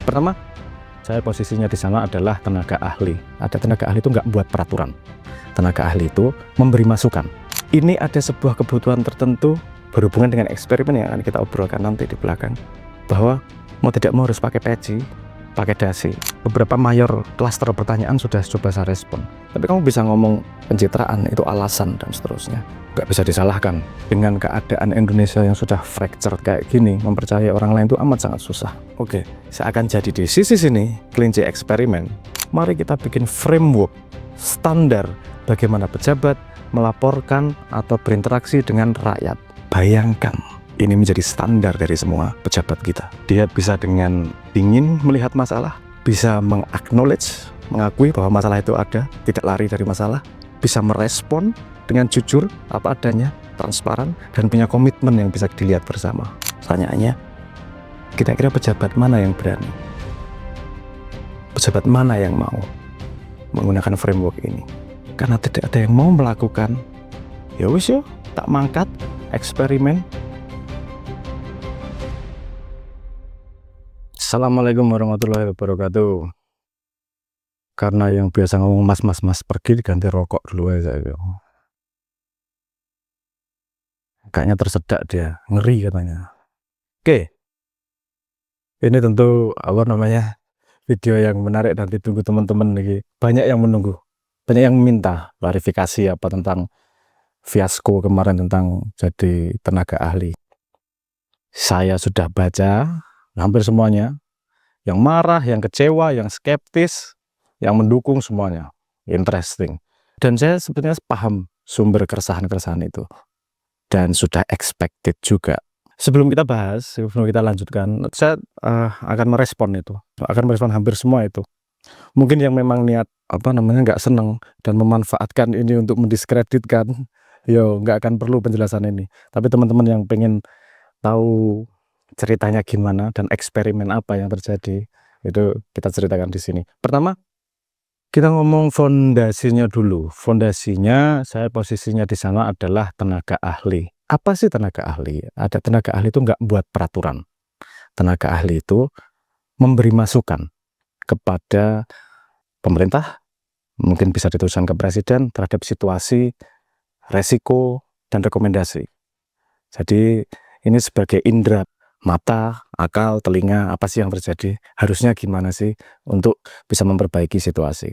Pertama, saya posisinya di sana adalah tenaga ahli. Ada tenaga ahli itu nggak buat peraturan. Tenaga ahli itu memberi masukan. Ini ada sebuah kebutuhan tertentu berhubungan dengan eksperimen yang akan kita obrolkan nanti di belakang. Bahwa mau tidak mau harus pakai peci, pakai dasi. Beberapa mayor klaster pertanyaan sudah coba saya respon. Tapi kamu bisa ngomong pencitraan, itu alasan dan seterusnya. Nggak bisa disalahkan. Dengan keadaan Indonesia yang sudah fracture kayak gini, mempercayai orang lain itu amat sangat susah. Oke, saya akan jadi di sisi sini, kelinci eksperimen. Mari kita bikin framework, standar bagaimana pejabat melaporkan atau berinteraksi dengan rakyat. Bayangkan, ini menjadi standar dari semua pejabat kita. Dia bisa dengan dingin melihat masalah, bisa mengaknowledge, mengakui bahwa masalah itu ada, tidak lari dari masalah, bisa merespon dengan jujur apa adanya, transparan, dan punya komitmen yang bisa dilihat bersama. Pertanyaannya, kira-kira pejabat mana yang berani? Pejabat mana yang mau menggunakan framework ini? Karena tidak ada yang mau melakukan, ya wis yo, tak mangkat, eksperimen. Assalamualaikum warahmatullahi wabarakatuh. Karena yang biasa ngomong mas pergi diganti rokok dulu aja. Kayaknya tersedak dia, ngeri katanya. Oke, ini tentu video yang menarik dan ditunggu teman-teman lagi. Banyak yang menunggu, banyak yang meminta klarifikasi apa tentang fiasko kemarin tentang jadi tenaga ahli. Saya sudah baca hampir semuanya, yang marah, yang kecewa, yang skeptis, yang mendukung, semuanya interesting. Dan saya sebenarnya paham sumber keresahan-keresahan itu. Dan sudah expected juga. Sebelum kita bahas, sebelum kita lanjutkan, saya akan merespon itu, akan merespon hampir semua itu. Mungkin yang memang niat nggak seneng dan memanfaatkan ini untuk mendiskreditkan, yo nggak akan perlu penjelasan ini. Tapi teman-teman yang pengen tahu ceritanya gimana dan eksperimen apa yang terjadi, itu kita ceritakan di sini. Pertama, kita ngomong fondasinya dulu. Fondasinya, saya posisinya di sana adalah tenaga ahli. Apa sih tenaga ahli? Ada tenaga ahli itu nggak buat peraturan. Tenaga ahli itu memberi masukan kepada pemerintah, mungkin bisa dituliskan ke presiden terhadap situasi, resiko, dan rekomendasi. Jadi ini sebagai indera, mata, akal, telinga, apa sih yang terjadi? Harusnya gimana sih untuk bisa memperbaiki situasi?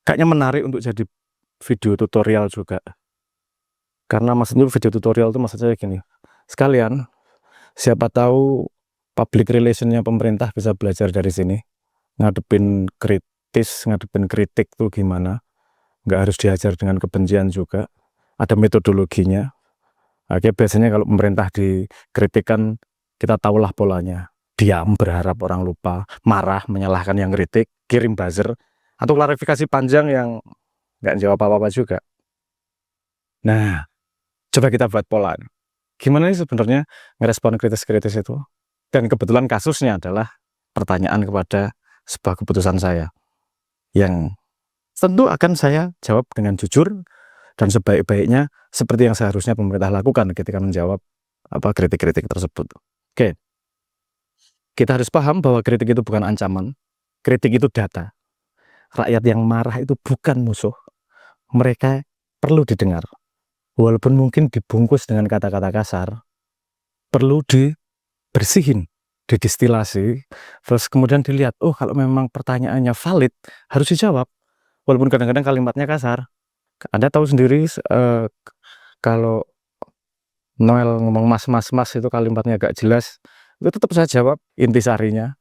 Kayaknya menarik untuk jadi video tutorial juga. Karena maksudnya video tutorial itu maksudnya gini. Sekalian, siapa tahu public relationnya pemerintah bisa belajar dari sini. Ngadepin kritis, ngadepin kritik tuh gimana. Nggak harus diajar dengan kebencian juga. Ada metodologinya. Oke, biasanya kalau pemerintah dikritikkan, kita tahulah polanya. Diam, berharap orang lupa, marah, menyalahkan yang kritik, kirim buzzer, atau klarifikasi panjang yang nggak jawab apa-apa juga. Nah, coba kita buat pola. Gimana sih sebenarnya ngerespon kritis-kritis itu? Dan kebetulan kasusnya adalah pertanyaan kepada sebuah keputusan saya, yang tentu akan saya jawab dengan jujur dan sebaik-baiknya seperti yang seharusnya pemerintah lakukan ketika menjawab kritik-kritik tersebut. Oke, kita harus paham bahwa kritik itu bukan ancaman, kritik itu data. Rakyat yang marah itu bukan musuh, mereka perlu didengar. Walaupun mungkin dibungkus dengan kata-kata kasar, perlu dibersihin, didistilasi, terus kemudian dilihat, oh kalau memang pertanyaannya valid, harus dijawab. Walaupun kadang-kadang kalimatnya kasar. Anda tahu sendiri, kalau Noel ngomong mas itu kalimatnya agak jelas, itu tetap saya jawab intisarinya.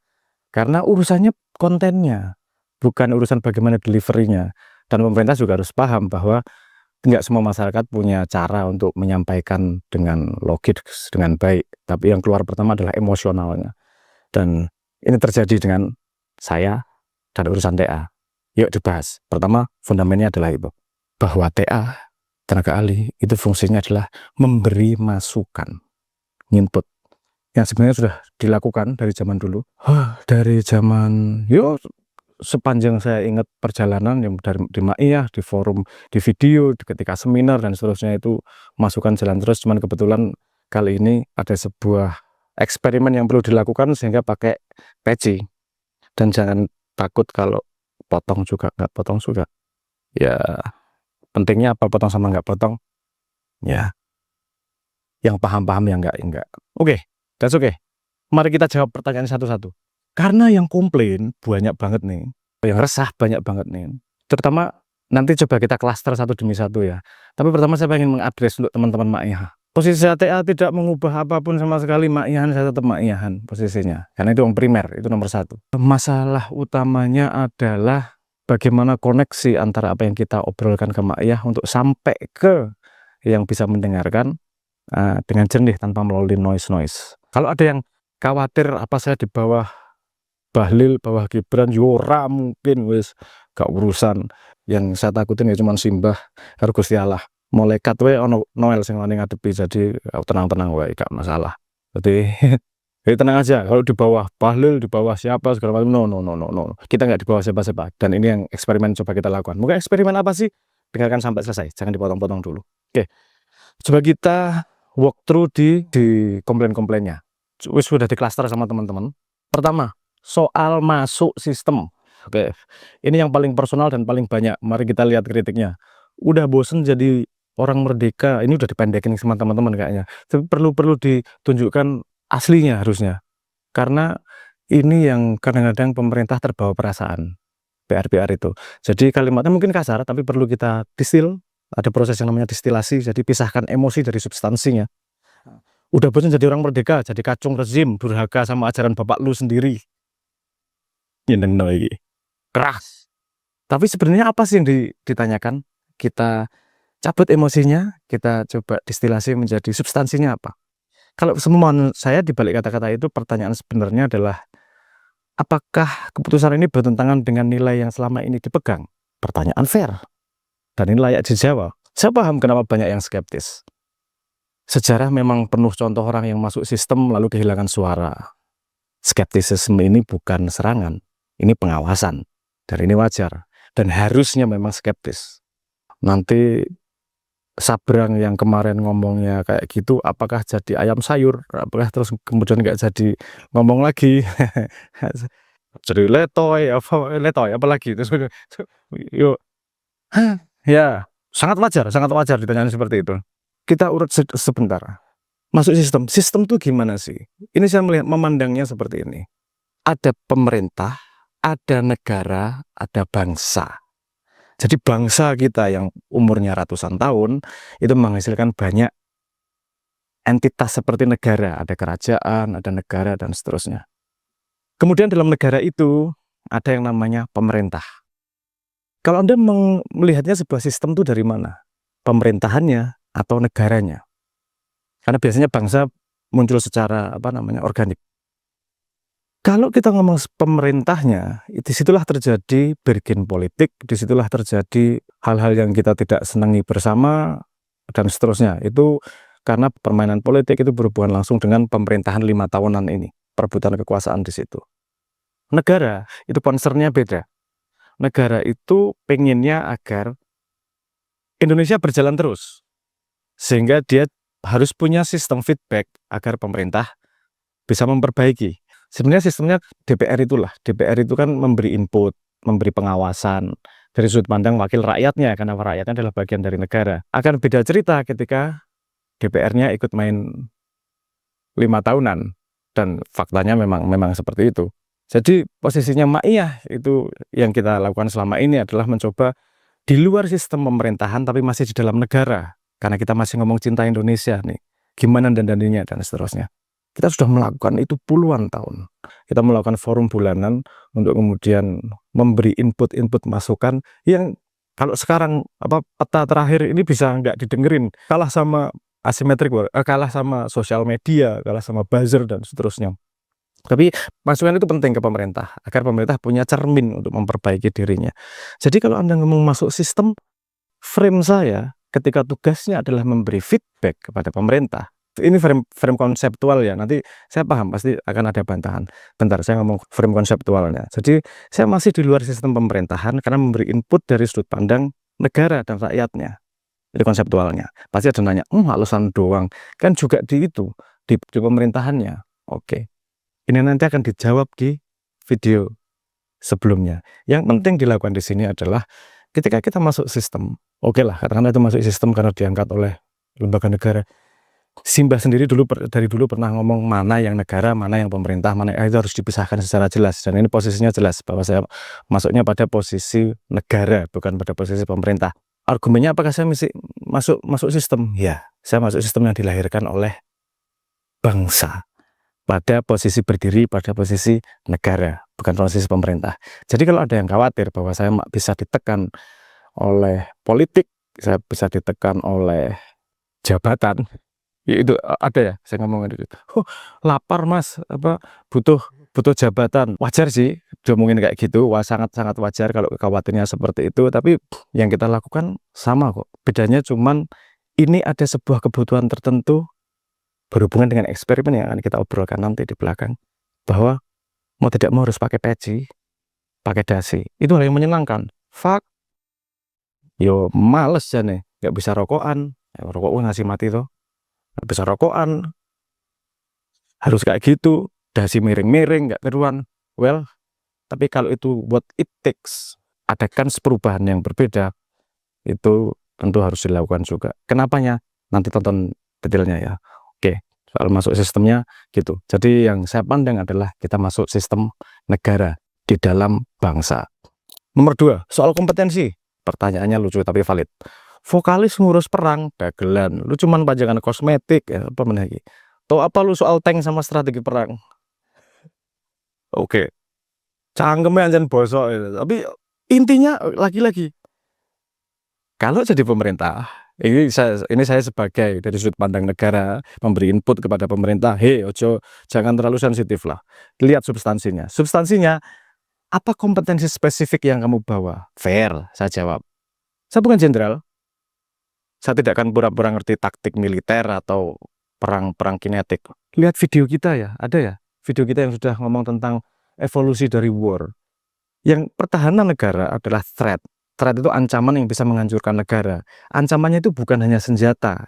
Karena urusannya kontennya, bukan urusan bagaimana deliverynya. Dan pemerintah juga harus paham bahwa nggak semua masyarakat punya cara untuk menyampaikan dengan logis, dengan baik. Tapi yang keluar pertama adalah emosionalnya. Dan ini terjadi dengan saya dan urusan TA. Yuk dibahas. Pertama, fundamennya adalah itu. Bahwa TA, tenaga ahli, itu fungsinya adalah memberi masukan. Input. Yang sebenarnya sudah dilakukan dari zaman dulu. Dari zaman, sepanjang saya ingat perjalanan yang di Maiyah, di forum, di video, ketika seminar dan seterusnya, itu masukan jalan terus. Cuman kebetulan kali ini ada sebuah eksperimen yang perlu dilakukan sehingga pakai peci. Dan jangan takut kalau potong juga, nggak potong juga. Ya, pentingnya apa potong sama nggak potong? Ya, yang paham-paham, yang enggak. Oke, that's okay. Mari kita jawab pertanyaan satu-satu. Karena yang komplain banyak banget nih, yang resah banyak banget nih. Terutama nanti coba kita klaster satu demi satu ya. Tapi pertama saya ingin mengadres untuk teman-teman Ma'iah. Posisi ATA tidak mengubah apapun sama sekali, Ma'iahan saya tetap Ma'iahan posisinya. Karena itu yang primer, itu nomor satu. Masalah utamanya adalah bagaimana koneksi antara apa yang kita obrolkan ke Ma'iah untuk sampai ke yang bisa mendengarkan dengan jernih tanpa melalui noise. Kalau ada yang khawatir apa saya di bawah Bahlil, bawah Gibran, yora mungkin wis gak urusan. Yang saya takutin ya cuma simbah karo Gusti Allah. Malaikat we ono Noel sing wani ngadepi, jadi tenang-tenang wae gak masalah. Jadi jadi tenang aja, kalau di bawah Bahlil, di bawah siapa segala macam, no. Kita nggak di bawah siapa-siapa. Dan ini yang eksperimen coba kita lakukan. Mungkin eksperimen apa sih? Dengarkan sampai selesai, jangan dipotong-potong dulu. Oke. Coba kita walk through di komplain-komplainnya. Sudah di cluster sama teman-teman. Pertama, soal masuk sistem. Oke. Ini yang paling personal dan paling banyak. Mari kita lihat kritiknya. Udah bosen jadi orang merdeka. Ini udah dipendekin sama teman-teman kayaknya. Tapi perlu ditunjukkan aslinya harusnya. Karena ini yang kadang-kadang pemerintah terbawa perasaan. PR itu. Jadi kalimatnya mungkin kasar, tapi perlu kita distil. Ada proses yang namanya distilasi, jadi pisahkan emosi dari substansinya. Udah bosan jadi orang merdeka, jadi kacung rezim, durhaka sama ajaran bapak lu sendiri. Nyendeng lagi. Keras. Tapi sebenarnya apa sih yang ditanyakan? Kita cabut emosinya, kita coba distilasi menjadi substansinya apa. Kalau semua saya di balik kata-kata itu, pertanyaan sebenarnya adalah apakah keputusan ini bertentangan dengan nilai yang selama ini dipegang? Pertanyaan fair. Dan ini layak dijawab. Saya paham kenapa banyak yang skeptis. Sejarah memang penuh contoh orang yang masuk sistem lalu kehilangan suara. Skeptisisme ini bukan serangan, ini pengawasan. Dan ini wajar. Dan harusnya memang skeptis. Nanti Sabrang yang kemarin ngomongnya kayak gitu, apakah jadi ayam sayur? Apakah terus kemudian nggak jadi ngomong lagi? Jadi letoy apalagi terus yuk. Ya, sangat wajar ditanyain seperti itu. Kita urut sebentar. Masuk sistem tuh gimana sih? Ini saya memandangnya seperti ini. Ada pemerintah, ada negara, ada bangsa. Jadi bangsa kita yang umurnya ratusan tahun itu menghasilkan banyak entitas seperti negara, ada kerajaan, ada negara, dan seterusnya. Kemudian dalam negara itu ada yang namanya pemerintah. Kalau Anda melihatnya sebuah sistem itu dari mana? Pemerintahannya atau negaranya? Karena biasanya bangsa muncul secara organik. Kalau kita ngomong pemerintahnya, disitulah terjadi bergen politik, disitulah terjadi hal-hal yang kita tidak senangi bersama, dan seterusnya. Itu karena permainan politik itu berhubungan langsung dengan pemerintahan 5 tahunan ini, perebutan kekuasaan di situ. Negara, itu concernnya beda. Negara itu pengennya agar Indonesia berjalan terus, sehingga dia harus punya sistem feedback agar pemerintah bisa memperbaiki. Sebenarnya sistemnya DPR itulah. DPR itu kan memberi input, memberi pengawasan dari sudut pandang wakil rakyatnya, karena rakyatnya adalah bagian dari negara. Akan beda cerita ketika DPR-nya ikut main 5 tahunan, dan faktanya memang seperti itu. Jadi posisinya Ma'iah itu yang kita lakukan selama ini adalah mencoba di luar sistem pemerintahan tapi masih di dalam negara, karena kita masih ngomong cinta Indonesia nih, gimana dandaninya dan seterusnya. Kita sudah melakukan itu puluhan tahun. Kita melakukan forum bulanan untuk kemudian memberi input masukan yang kalau sekarang peta terakhir ini bisa nggak didengerin, kalah sama asimetrik, kalah sama sosial media, kalah sama buzzer dan seterusnya. Tapi masukan itu penting ke pemerintah agar pemerintah punya cermin untuk memperbaiki dirinya. Jadi kalau Anda ngomong masuk sistem, frame saya ketika tugasnya adalah memberi feedback kepada pemerintah. Ini frame konseptual ya, nanti saya paham pasti akan ada bantahan. Bentar, saya ngomong frame konseptualnya. Jadi saya masih di luar sistem pemerintahan karena memberi input dari sudut pandang negara dan rakyatnya. Jadi konseptualnya. Pasti ada nanya, alasan doang. Kan juga di pemerintahannya. Oke. Ini nanti akan dijawab di video sebelumnya. Yang penting dilakukan di sini adalah ketika kita masuk sistem, oke lah, katakanlah itu masuk sistem karena diangkat oleh lembaga negara. Simbah sendiri dari dulu pernah ngomong mana yang negara, mana yang pemerintah, mana itu harus dipisahkan secara jelas. Dan ini posisinya jelas bahwa saya masuknya pada posisi negara, bukan pada posisi pemerintah. Argumennya apakah saya mesti masuk sistem? Ya, saya masuk sistem yang dilahirkan oleh bangsa, pada posisi berdiri, pada posisi negara, bukan posisi pemerintah. Jadi kalau ada yang khawatir bahwa saya bisa ditekan oleh politik, saya bisa ditekan oleh jabatan, ya itu ada ya, saya ngomong itu. Oh, lapar mas, butuh jabatan. Wajar sih diomongin kayak gitu, sangat-sangat wajar kalau khawatirnya seperti itu. Tapi yang kita lakukan sama kok. Bedanya cuman ini ada sebuah kebutuhan tertentu berhubungan dengan eksperimen yang akan kita obrolkan nanti di belakang, bahwa mau tidak mau harus pakai peci, pakai dasi. Itu hal yang menyenangkan. Fuck, yo males ya nih, nggak bisa rokokan. Rokok ngasih mati tuh. Nggak bisa rokokan, harus kayak gitu, dasi miring-miring, nggak keruan. Well, tapi kalau itu what it takes, ada kan perubahan yang berbeda, itu tentu harus dilakukan juga. Kenapanya? Nanti tonton detailnya ya. Oke, soal masuk sistemnya gitu. Jadi yang saya pandang adalah kita masuk sistem negara di dalam bangsa. Nomor 2, soal kompetensi. Pertanyaannya lucu tapi valid. Vokalis ngurus perang, dagelan. Lu cuman pajangan kosmetik, ya, apa lagi? Tahu apa lu soal tank sama strategi perang? Oke. Cangkeme anjen bosok gitu. Tapi intinya lagi-lagi, kalau jadi pemerintah, ini saya sebagai dari sudut pandang negara memberi input kepada pemerintah, ojo jangan terlalu sensitif lah. Lihat substansinya. Substansinya, apa kompetensi spesifik yang kamu bawa? Fair, saya jawab. Saya bukan jenderal. Saya tidak akan pura-pura ngerti taktik militer atau perang kinetik. Lihat video kita ya, ada ya video kita yang sudah ngomong tentang evolusi dari war. Yang pertahanan negara adalah threat. Threat itu ancaman yang bisa menghancurkan negara. Ancamannya itu bukan hanya senjata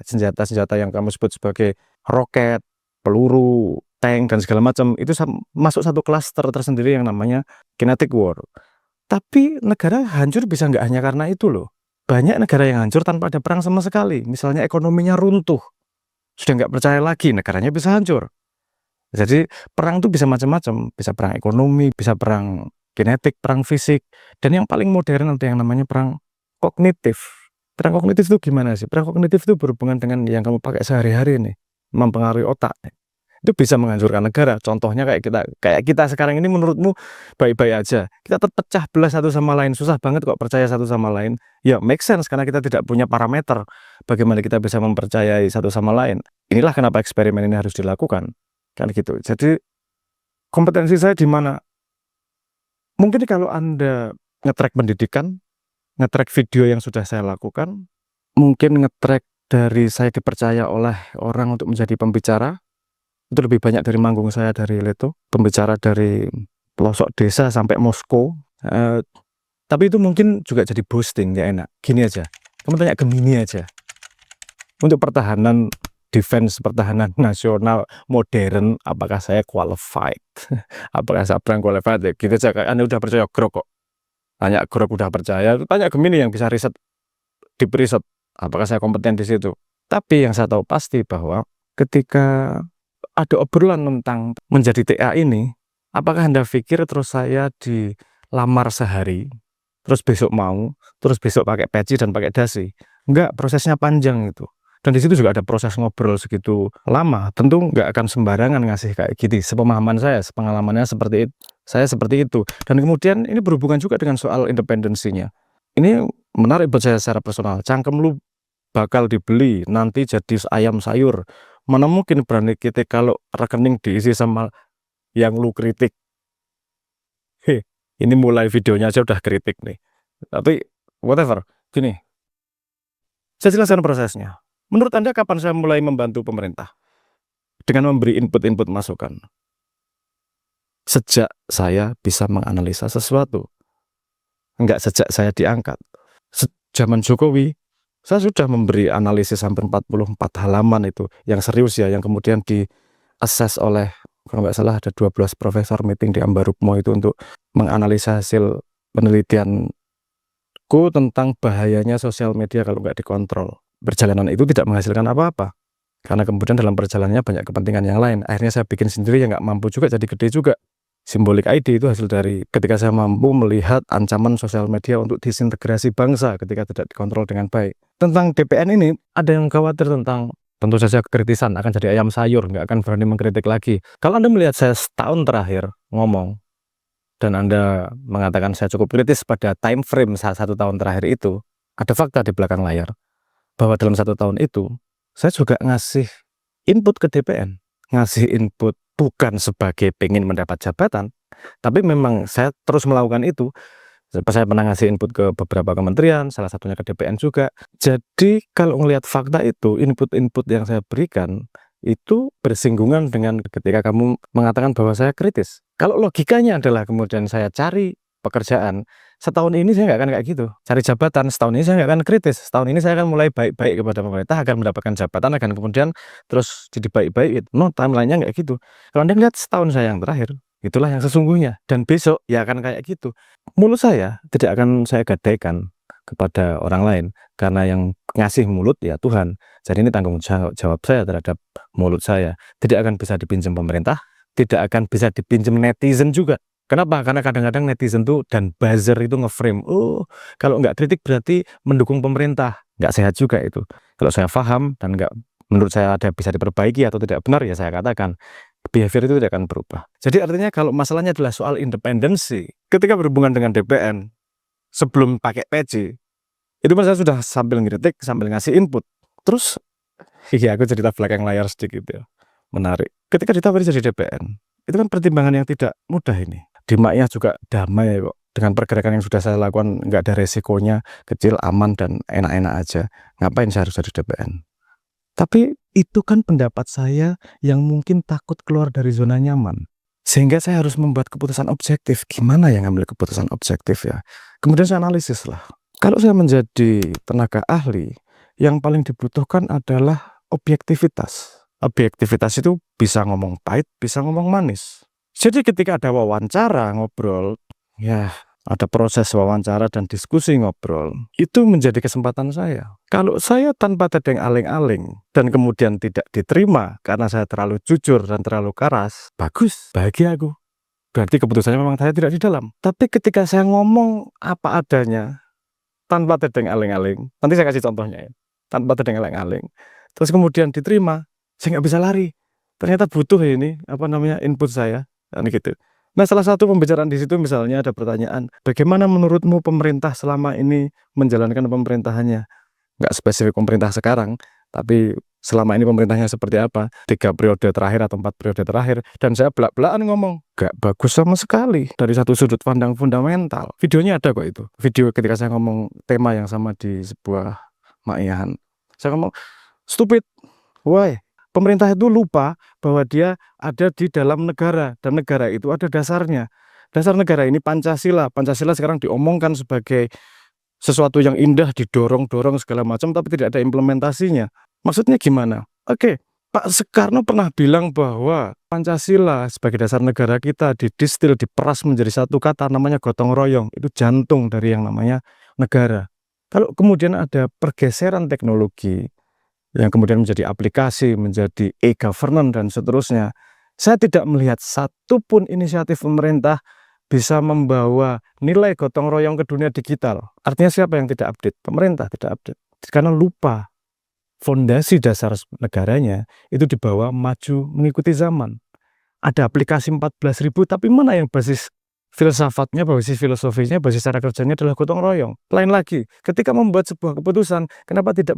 yang kamu sebut sebagai roket, peluru, tank dan segala macam. Itu masuk satu klaster tersendiri yang namanya kinetic war. Tapi negara hancur bisa nggak hanya karena itu loh. Banyak negara yang hancur tanpa ada perang sama sekali. Misalnya ekonominya runtuh, sudah nggak percaya lagi, negaranya bisa hancur. Jadi perang itu bisa macam-macam, bisa perang ekonomi, bisa perang kinetik, perang fisik, dan yang paling modern ada yang namanya perang kognitif. Perang kognitif itu gimana sih? Perang kognitif itu berhubungan dengan yang kamu pakai sehari-hari nih, mempengaruhi otak. Itu bisa menghancurkan negara. Contohnya kayak kita sekarang ini, menurutmu baik-baik aja, kita terpecah belah satu sama lain, susah banget kok percaya satu sama lain. Ya make sense karena kita tidak punya parameter bagaimana kita bisa mempercayai satu sama lain. Inilah kenapa eksperimen ini harus dilakukan, kan gitu. Jadi kompetensi saya di mana? Mungkin kalau Anda nge-track pendidikan, nge-track video yang sudah saya lakukan, mungkin nge-track dari saya dipercaya oleh orang untuk menjadi pembicara, itu lebih banyak dari manggung saya dari Leto, pembicara dari pelosok desa sampai Moskow. Tapi itu mungkin juga jadi boosting, ya enak. Gini aja, kamu tanya Gemini aja. Untuk pertahanan, defense, pertahanan nasional modern, apakah saya qualified? Apakah saya qualified? Ya, gitu aja, Anda udah percaya Grok kok. Tanya Grok udah percaya, tanya Gemini yang bisa riset, deep riset, apakah saya kompeten di situ. Tapi yang saya tahu pasti bahwa ketika ada obrolan tentang menjadi TA ini, apakah Anda pikir terus saya dilamar sehari, terus besok mau, terus besok pakai peci dan pakai dasi? Enggak, prosesnya panjang itu. Dan di situ juga ada proses ngobrol segitu lama. Tentu nggak akan sembarangan ngasih kayak gini. Sepemahaman saya, sepengalamannya seperti itu. Saya seperti itu. Dan kemudian ini berhubungan juga dengan soal independensinya. Ini menarik buat saya secara personal. Cangkem lu bakal dibeli, nanti jadi ayam sayur. Mana mungkin berani kita kalau rekening diisi sama yang lu kritik. Ini mulai videonya aja udah kritik nih. Tapi whatever, gini. Saya jelaskan prosesnya. Menurut Anda kapan saya mulai membantu pemerintah? Dengan memberi input-input masukan. Sejak saya bisa menganalisa sesuatu. Enggak sejak saya diangkat. Zaman Jokowi, saya sudah memberi analisis hampir 44 halaman itu, yang serius ya, yang kemudian di-assess oleh kalau nggak salah ada 12 profesor meeting di Ambarukmo itu untuk menganalisa hasil penelitianku tentang bahayanya sosial media kalau nggak dikontrol. Perjalanan itu tidak menghasilkan apa-apa, karena kemudian dalam perjalanannya banyak kepentingan yang lain. Akhirnya saya bikin sendiri yang nggak mampu juga, jadi gede juga. Simbolik ID itu hasil dari ketika saya mampu melihat ancaman sosial media untuk disintegrasi bangsa ketika tidak dikontrol dengan baik. Tentang DPN ini, ada yang khawatir tentang, tentu saja kritisan akan jadi ayam sayur, nggak akan berani mengkritik lagi. Kalau Anda melihat saya setahun terakhir ngomong, dan Anda mengatakan saya cukup kritis pada time frame saat 1 tahun terakhir itu, ada fakta di belakang layar, bahwa dalam 1 tahun itu, saya juga ngasih input ke DPN. Ngasih input bukan sebagai pengen mendapat jabatan, tapi memang saya terus melakukan itu. Saya pernah ngasih input ke beberapa kementerian, salah satunya ke DPN juga. Jadi kalau melihat fakta itu, input-input yang saya berikan itu bersinggungan dengan ketika kamu mengatakan bahwa saya kritis. Kalau logikanya adalah kemudian saya cari pekerjaan, setahun ini saya nggak akan kayak gitu. Cari jabatan, setahun ini saya nggak akan kritis. Setahun ini saya akan mulai baik-baik kepada pemerintah, akan mendapatkan jabatan, akan kemudian terus jadi baik-baik gitu. No, timeline-nya nggak gitu. Kalau Anda lihat setahun saya yang terakhir, itulah yang sesungguhnya. Dan besok ya akan kayak gitu. Mulut saya tidak akan saya gadaikan kepada orang lain, karena yang ngasih mulut ya Tuhan. Jadi ini tanggung jawab saya terhadap mulut saya. Tidak akan bisa dipinjam pemerintah, tidak akan bisa dipinjam netizen juga. Kenapa? Karena kadang-kadang netizen tuh dan buzzer itu ngeframe, oh kalau nggak kritik berarti mendukung pemerintah. Nggak sehat juga itu. Kalau saya paham dan nggak, menurut saya ada bisa diperbaiki atau tidak benar, ya saya katakan. Behavior itu tidak akan berubah. Jadi artinya kalau masalahnya adalah soal independensi, ketika berhubungan dengan DPN, sebelum pakai PC, itu kan saya sudah sambil ngeritik, sambil ngasih input. Terus, iya aku cerita belakang layar sedikit ya, menarik. Ketika ditawari jadi DPN, itu kan pertimbangan yang tidak mudah ini. Di Maiyah juga damai kok. Dengan pergerakan yang sudah saya lakukan, nggak ada resikonya, kecil, aman, dan enak-enak aja. Ngapain saya harus jadi DPN? Tapi itu kan pendapat saya yang mungkin takut keluar dari zona nyaman. Sehingga saya harus membuat keputusan objektif. Gimana yang ngambil keputusan objektif ya? Kemudian saya analisis lah. Kalau saya menjadi tenaga ahli, yang paling dibutuhkan adalah objektivitas. Objektivitas itu bisa ngomong pahit, bisa ngomong manis. Jadi ketika ada wawancara, ngobrol, ya ada proses wawancara dan diskusi ngobrol, itu menjadi kesempatan saya. Kalau saya tanpa tedeng aling-aling dan kemudian tidak diterima karena saya terlalu jujur dan terlalu keras, bagus, bahagia aku. Berarti keputusannya memang saya tidak di dalam. Tapi ketika saya ngomong apa adanya, tanpa tedeng aling-aling, nanti saya kasih contohnya ya, tanpa tedeng aling-aling, terus kemudian diterima, saya nggak bisa lari. Ternyata butuh ini, input saya, kan gitu. Nah, salah satu pembicaraan di situ misalnya ada pertanyaan, bagaimana menurutmu pemerintah selama ini menjalankan pemerintahannya? Nggak spesifik pemerintah sekarang, tapi selama ini pemerintahnya seperti apa? 3 periode terakhir atau 4 periode terakhir. Dan saya belak-belakan ngomong, nggak bagus sama sekali dari satu sudut pandang fundamental. Videonya ada kok itu. Video ketika saya ngomong tema yang sama di sebuah maiyahan. Saya ngomong, stupid, why? Pemerintah itu lupa bahwa dia ada di dalam negara, dan negara itu ada dasarnya. Dasar negara ini Pancasila. Pancasila sekarang diomongkan sebagai sesuatu yang indah, didorong-dorong segala macam, tapi tidak ada implementasinya. Maksudnya gimana? Oke, Pak Soekarno pernah bilang bahwa Pancasila sebagai dasar negara kita didistil, diperas menjadi satu kata namanya gotong royong. Itu jantung dari yang namanya negara. Kalau kemudian ada pergeseran teknologi, yang kemudian menjadi aplikasi, menjadi e-governance dan seterusnya, saya tidak melihat satupun inisiatif pemerintah bisa membawa nilai gotong royong ke dunia digital. Artinya siapa yang tidak update? Pemerintah tidak update. Karena lupa fondasi dasar negaranya itu dibawa maju mengikuti zaman. Ada aplikasi 14.000, tapi mana yang basis filsafatnya, basis filosofinya, basis cara kerjanya adalah gotong royong. Lain lagi, ketika membuat sebuah keputusan, kenapa tidak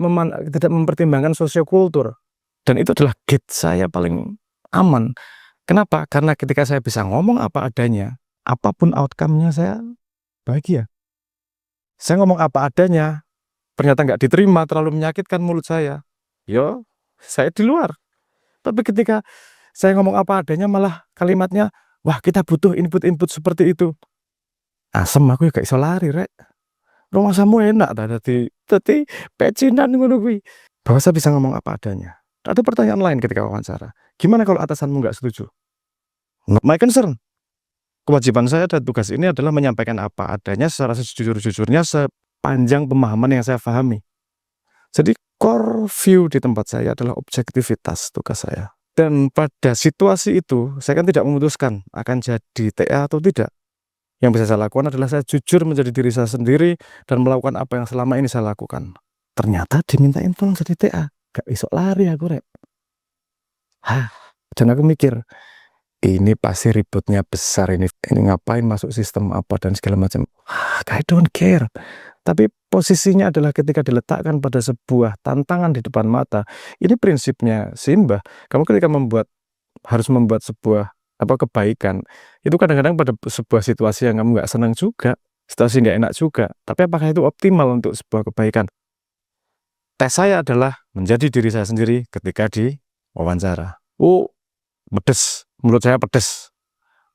mempertimbangkan sosiokultur? Dan itu adalah gate saya paling aman. Kenapa? Karena ketika saya bisa ngomong apa adanya, apapun outcome-nya saya bahagia. Saya ngomong apa adanya, ternyata nggak diterima, terlalu menyakitkan mulut saya. Yo, saya di luar. Tapi ketika saya ngomong apa adanya, malah kalimatnya, wah kita butuh input-input seperti itu. Asem aku ya gak iso lari, rek. Rumah samu enak tadi pecinan ngono kuwi. Bahwa saya bisa ngomong apa adanya. Ada pertanyaan lain ketika wawancara. Gimana kalau atasanmu nggak setuju? My concern. Kewajiban saya dan tugas ini adalah menyampaikan apa adanya secara sejujur-jujurnya sepanjang pemahaman yang saya pahami. Jadi core view di tempat saya adalah objektivitas tugas saya. Dan pada situasi itu, saya kan tidak memutuskan akan jadi TA atau tidak. Yang bisa saya lakukan adalah saya jujur menjadi diri saya sendiri dan melakukan apa yang selama ini saya lakukan. Ternyata dimintain tolong jadi TA. Gak isok lari aku, Rek. Dan aku mikir, ini pasti ributnya besar ini ngapain masuk sistem apa dan segala macam. I don't care. Tapi posisinya adalah ketika diletakkan pada sebuah tantangan di depan mata. Ini prinsipnya Simbah. Kamu ketika harus membuat sebuah kebaikan, itu kadang-kadang pada sebuah situasi yang kamu nggak senang juga, situasi nggak enak juga. Tapi apakah itu optimal untuk sebuah kebaikan? Tes saya adalah menjadi diri saya sendiri ketika di wawancara. Pedes, menurut saya pedes.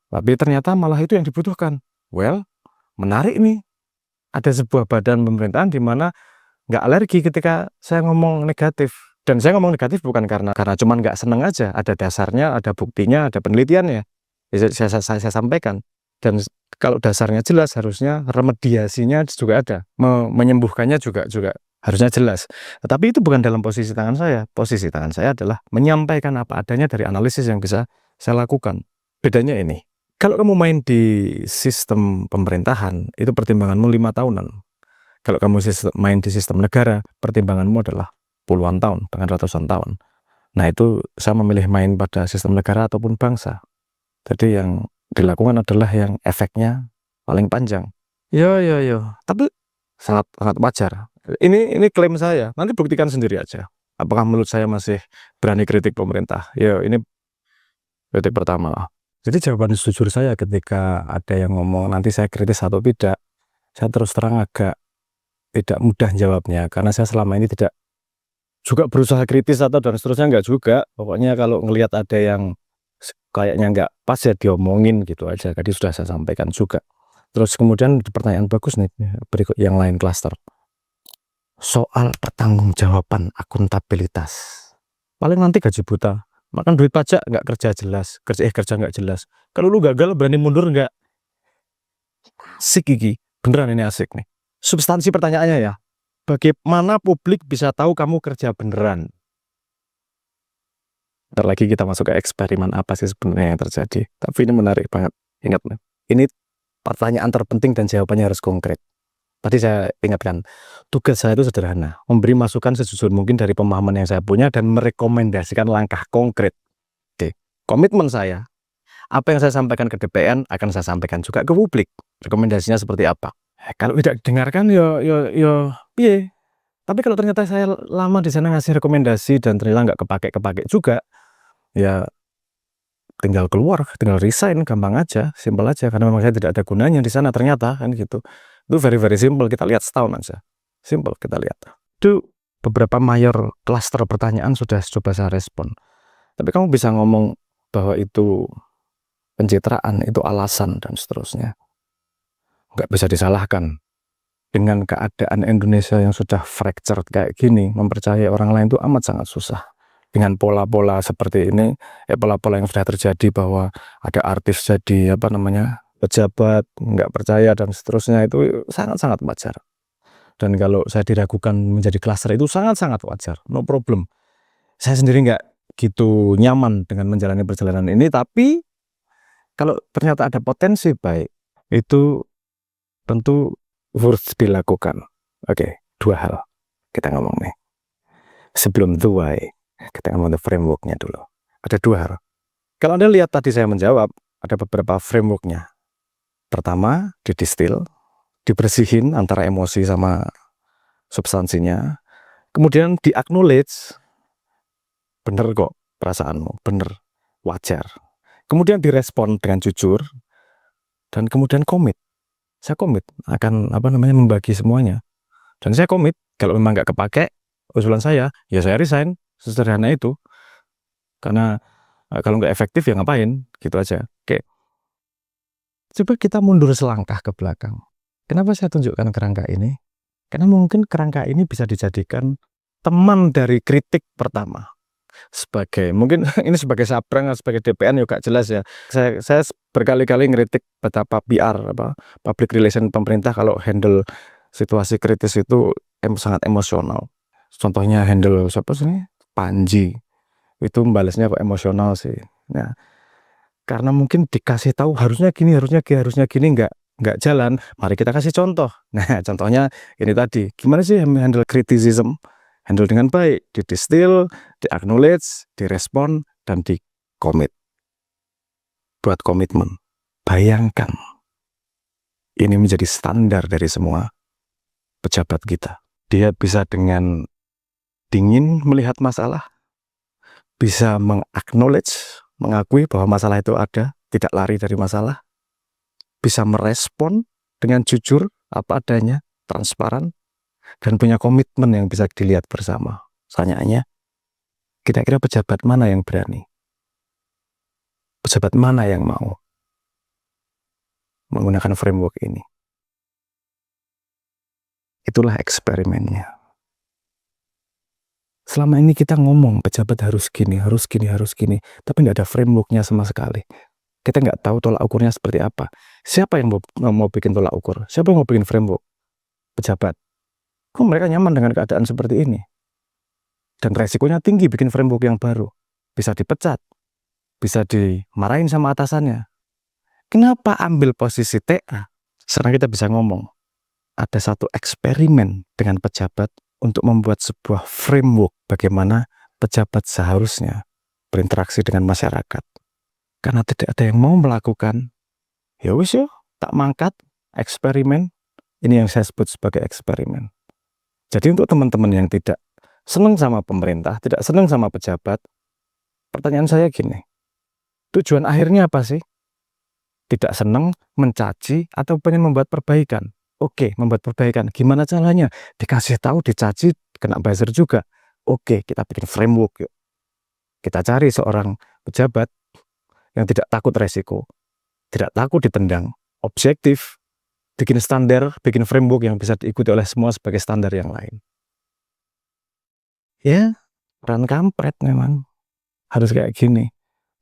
Tapi ternyata malah itu yang dibutuhkan. Well, menarik nih. Ada sebuah badan pemerintahan di mana nggak alergi ketika saya ngomong negatif. Dan saya ngomong negatif bukan karena cuman nggak seneng aja. Ada dasarnya, ada buktinya, ada penelitiannya. Saya sampaikan. Dan kalau dasarnya jelas, harusnya remediasinya juga ada. Menyembuhkannya juga harusnya jelas. Tetapi itu bukan dalam posisi tangan saya. Posisi tangan saya adalah menyampaikan apa adanya dari analisis yang bisa saya lakukan. Bedanya ini. Kalau kamu main di sistem pemerintahan, itu pertimbanganmu 5 tahunan. Kalau kamu main di sistem negara, pertimbanganmu adalah puluhan tahun, bahkan ratusan tahun. Nah itu saya memilih main pada sistem negara ataupun bangsa. Jadi yang dilakukan adalah yang efeknya paling panjang. Yo. Tapi sangat wajar. Ini klaim saya. Nanti buktikan sendiri aja. Apakah menurut saya masih berani kritik pemerintah? Ya, ini kritik pertama. Jadi jawaban jujur saya ketika ada yang ngomong nanti saya kritis atau tidak, saya terus terang agak tidak mudah jawabnya. Karena saya selama ini tidak juga berusaha kritis atau dan seterusnya, enggak juga. Pokoknya kalau ngelihat ada yang kayaknya enggak pas ya diomongin gitu aja. Tadi sudah saya sampaikan juga. Terus kemudian pertanyaan bagus nih, berikut yang lain klaster. Soal pertanggungjawaban akuntabilitas. Paling nanti gaji buta. Makan duit pajak nggak kerja jelas. Kerja nggak jelas. Kalau lu gagal berani mundur nggak? Asik gigi. Beneran ini asik nih. Substansi pertanyaannya ya. Bagaimana publik bisa tahu kamu kerja beneran? Ntar lagi kita masuk ke eksperimen apa sih sebenarnya yang terjadi. Tapi ini menarik banget. Ingat nih. Ini pertanyaan terpenting dan jawabannya harus konkret. Tadi saya ingatkan, tugas saya itu sederhana, memberi masukan sejujur mungkin dari pemahaman yang saya punya dan merekomendasikan langkah konkret. Oke, komitmen saya, apa yang saya sampaikan ke DPN akan saya sampaikan juga ke publik. Rekomendasinya seperti apa? Kalau tidak didengarkan, piye. Tapi kalau ternyata saya lama di sana ngasih rekomendasi dan ternyata nggak kepake juga, ya tinggal keluar, tinggal resign, gampang aja, simpel aja. Karena memang saya tidak ada gunanya di sana ternyata, kan gitu. Itu very simple, kita lihat setahun aja. Simple, kita lihat. Itu beberapa mayor klaster pertanyaan sudah coba saya respon. Tapi kamu bisa ngomong bahwa itu pencitraan, itu alasan, dan seterusnya. Nggak bisa disalahkan. Dengan keadaan Indonesia yang sudah fractured kayak gini, mempercayai orang lain itu amat sangat susah. Dengan pola-pola seperti ini, pola-pola yang sudah terjadi bahwa ada artis jadi pejabat, nggak percaya dan seterusnya, itu sangat-sangat wajar. Dan kalau saya diragukan menjadi klaster itu sangat-sangat wajar, no problem. Saya sendiri nggak gitu nyaman dengan menjalani perjalanan ini, tapi kalau ternyata ada potensi baik, itu tentu worth dilakukan. Oke, dua hal kita ngomong nih. Sebelum the why, kita ngomong the frameworknya dulu. Ada dua hal. Kalau Anda lihat tadi saya menjawab, ada beberapa frameworknya. Pertama, didistil, dibersihin antara emosi sama substansinya. Kemudian di-acknowledge, bener kok perasaanmu, bener, wajar. Kemudian direspon dengan jujur, dan kemudian komit. Saya komit akan membagi semuanya. Dan saya komit, kalau memang nggak kepake usulan saya, ya saya resign, sesederhana itu. Karena kalau nggak efektif ya ngapain, gitu aja. Oke. Coba kita mundur selangkah ke belakang. Kenapa saya tunjukkan kerangka ini? Karena mungkin kerangka ini bisa dijadikan teman dari kritik pertama. sebagai mungkin ini sebagai Sabrang atau sebagai DPN juga jelas ya. Saya berkali-kali ngeritik betapa PR public relation pemerintah kalau handle situasi kritis itu sangat emosional. Contohnya handle siapa sih? Panji. Itu membalasnya kok emosional sih. Nah, karena mungkin dikasih tahu harusnya gini, harusnya gini nggak jalan. Mari kita kasih contoh. Nah, contohnya ini tadi. Gimana sih handle criticism? Handle dengan baik, didistil, di-acknowledge, direspon, dan di-commit. Buat komitmen. Bayangkan, ini menjadi standar dari semua pejabat kita. Dia bisa dengan dingin melihat masalah, bisa meng-acknowledge, mengakui bahwa masalah itu ada, tidak lari dari masalah, bisa merespon dengan jujur, apa adanya, transparan, dan punya komitmen yang bisa dilihat bersama. Pertanyaannya, kira-kira pejabat mana yang berani? Pejabat mana yang mau menggunakan framework ini? Itulah eksperimennya. Selama ini kita ngomong pejabat harus gini, tapi nggak ada frameworknya sama sekali. Kita nggak tahu tolak ukurnya seperti apa. Siapa yang mau bikin tolak ukur? Siapa yang mau bikin framework? Pejabat. Kok mereka nyaman dengan keadaan seperti ini? Dan resikonya tinggi bikin framework yang baru. Bisa dipecat, bisa dimarahin sama atasannya. Kenapa ambil posisi TA? Sekarang kita bisa ngomong, ada satu eksperimen dengan pejabat untuk membuat sebuah framework bagaimana pejabat seharusnya berinteraksi dengan masyarakat. Karena tidak ada yang mau melakukan, ya wis yo, tak mangkat, eksperimen. Ini yang saya sebut sebagai eksperimen. Jadi untuk teman-teman yang tidak senang sama pemerintah, tidak senang sama pejabat, pertanyaan saya gini, tujuan akhirnya apa sih? Tidak senang, mencaci, atau pengen membuat perbaikan? Oke, membuat perbaikan. Gimana caranya? Dikasih tahu, dicaci, kena buzzer juga. Oke, kita bikin framework yuk. Kita cari seorang pejabat yang tidak takut resiko, tidak takut ditendang, objektif, bikin standar, bikin framework yang bisa diikuti oleh semua sebagai standar yang lain. Ya, peran kampret memang harus kayak gini.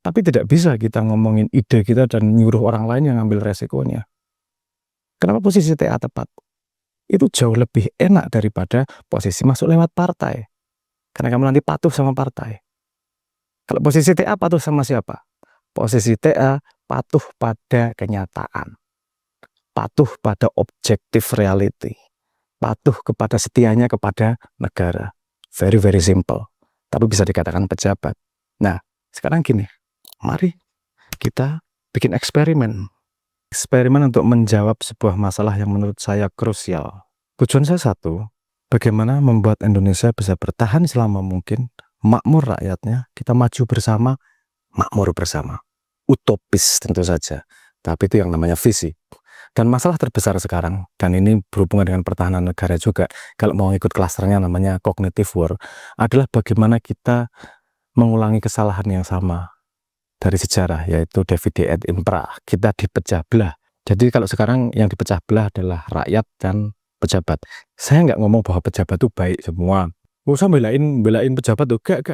Tapi tidak bisa kita ngomongin ide kita dan nyuruh orang lain yang ngambil resikonya. Kenapa posisi TA tepat? Itu jauh lebih enak daripada posisi masuk lewat partai. Karena kamu nanti patuh sama partai. Kalau posisi TA patuh sama siapa? Posisi TA patuh pada kenyataan. Patuh pada objektif reality. Patuh kepada setianya kepada negara. Very, very simple. Tapi bisa dikatakan pejabat. Nah, sekarang gini. Mari kita bikin eksperimen. Eksperimen untuk menjawab sebuah masalah yang menurut saya krusial. Tujuan saya satu, bagaimana membuat Indonesia bisa bertahan selama mungkin, makmur rakyatnya, kita maju bersama, makmur bersama. Utopis tentu saja, tapi itu yang namanya visi. Dan masalah terbesar sekarang, dan ini berhubungan dengan pertahanan negara juga, kalau mau ikut klasternya namanya cognitive war, adalah bagaimana kita mengulangi kesalahan yang sama dari sejarah, yaitu divide et impera. Kita dipecah belah. Jadi kalau sekarang yang dipecah belah adalah rakyat dan pejabat. Saya nggak ngomong bahwa pejabat itu baik semua. Usah belain pejabat tuh, gak.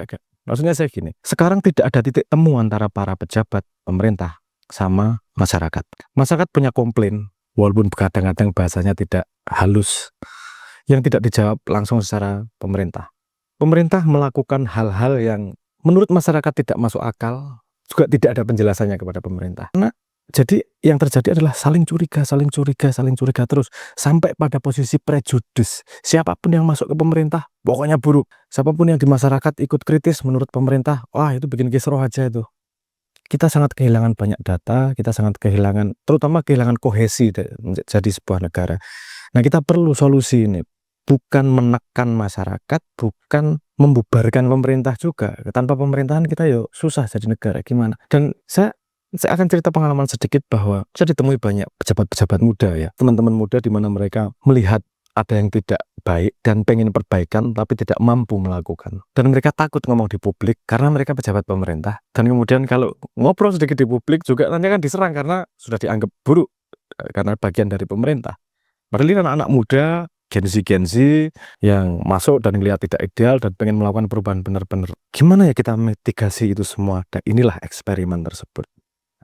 Maksudnya saya gini, sekarang tidak ada titik temu antara para pejabat pemerintah sama masyarakat. Masyarakat punya komplain, walaupun kadang-kadang bahasanya tidak halus, yang tidak dijawab langsung secara pemerintah. Pemerintah melakukan hal-hal yang menurut masyarakat tidak masuk akal, juga tidak ada penjelasannya kepada pemerintah. Nah, jadi yang terjadi adalah saling curiga terus sampai pada posisi prejudis. Siapapun yang masuk ke pemerintah pokoknya buruk. Siapapun yang di masyarakat ikut kritis menurut pemerintah, wah itu bikin kisruh aja itu. Kita sangat kehilangan banyak data, kita sangat kehilangan, terutama kehilangan kohesi jadi sebuah negara. Nah, kita perlu solusi ini. Bukan menekan masyarakat, bukan membubarkan pemerintah juga. Tanpa pemerintahan kita yuk susah jadi negara gimana. Dan saya akan cerita pengalaman sedikit bahwa saya ditemui banyak pejabat-pejabat muda ya, teman-teman muda di mana mereka melihat ada yang tidak baik dan pengen perbaikan tapi tidak mampu melakukan. Dan mereka takut ngomong di publik karena mereka pejabat pemerintah. Dan kemudian kalau ngobrol sedikit di publik juga nanti akan diserang karena sudah dianggap buruk karena bagian dari pemerintah. Padahal ini anak-anak muda Gen Z yang masuk dan ngelihat tidak ideal dan pengen melakukan perubahan benar-benar. Gimana ya kita mitigasi itu semua? Dan inilah eksperimen tersebut.